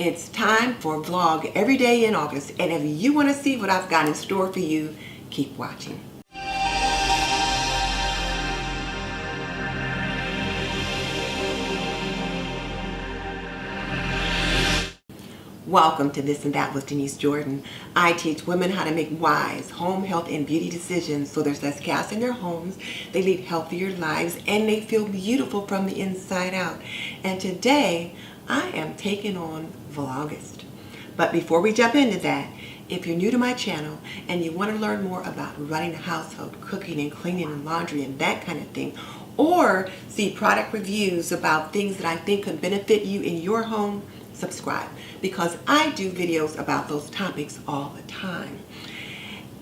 It's time for vlog every day in August, and if you want to see what I've got in store for you, keep watching. Welcome to This and That with Denise Jordan. I teach women how to make wise home health and beauty decisions so there's less gas in their homes, they lead healthier lives, and they feel beautiful from the inside out. And today, I am taking on Vlogust. But before we jump into that, if you're new to my channel and you want to learn more about running a household, cooking and cleaning and laundry and that kind of thing, or see product reviews about things that I think could benefit you in your home, subscribe, because I do videos about those topics all the time.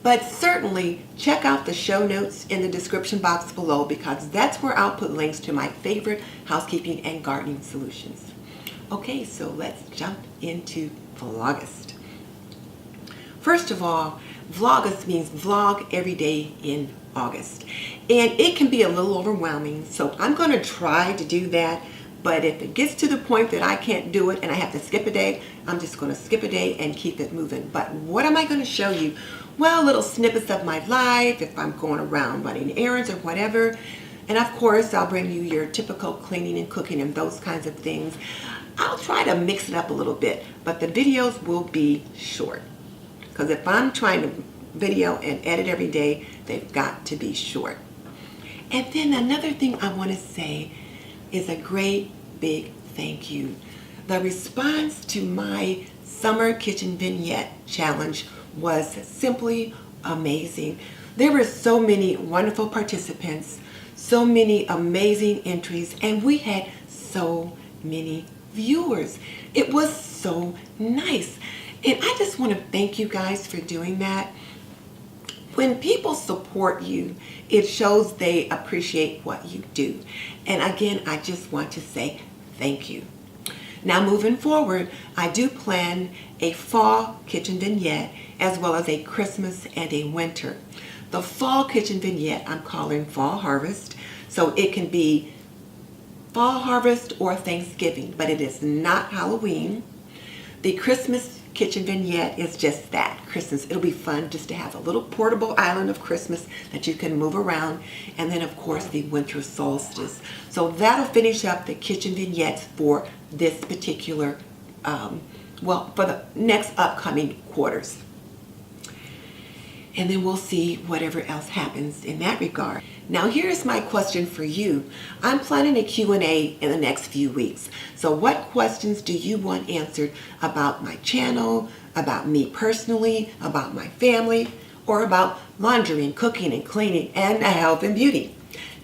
But certainly check out the show notes in the description box below, because that's where I'll put links to my favorite housekeeping and gardening solutions. Okay, so let's jump into Vlogust. First of all, Vlogust means vlog every day in August. And it can be a little overwhelming, so I'm going to try to do that. But if it gets to the point that I can't do it and I have to skip a day, I'm just going to skip a day and keep it moving. But what am I going to show you? Well, little snippets of my life, if I'm going around running errands or whatever. And of course, I'll bring you your typical cleaning and cooking and those kinds of things. I'll try to mix it up a little bit, but the videos will be short. Because if I'm trying to video and edit every day, they've got to be short. And then another thing I want to say is a great big thank you. The response to my summer kitchen vignette challenge was simply amazing. There were so many wonderful participants, so many amazing entries, and we had so many viewers. It was so nice. And I just want to thank you guys for doing that. When people support you, it shows they appreciate what you do. And again, I just want to say thank you. Now moving forward, I do plan a fall kitchen vignette as well as a Christmas and a winter. The fall kitchen vignette I'm calling Fall Harvest, so it can be Fall Harvest or Thanksgiving, but it is not Halloween. The Christmas kitchen vignette is just that, Christmas. It'll be fun just to have a little portable island of Christmas that you can move around. And then of course the winter solstice. So that'll finish up the kitchen vignettes for this particular, well, for the next upcoming quarters. And then we'll see whatever else happens in that regard. Now here's my question for you. I'm planning a Q&A in the next few weeks. So what questions do you want answered about my channel, about me personally, about my family, or about laundry and cooking and cleaning and health and beauty?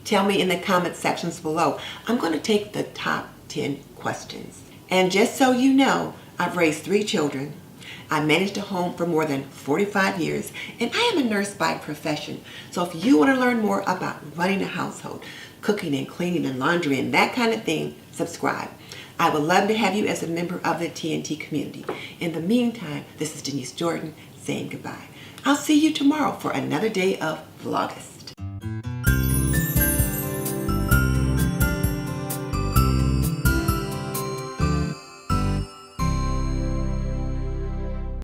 Tell me in the comment sections below. I'm going to take the top 10 questions. And just so you know, I've raised 3 children. I managed a home for more than 45 years, and I am a nurse by profession. So if you want to learn more about running a household, cooking and cleaning and laundry and that kind of thing, subscribe. I would love to have you as a member of the TNT community. In the meantime, this is Denise Jordan saying goodbye. I'll see you tomorrow for another day of Vlogust.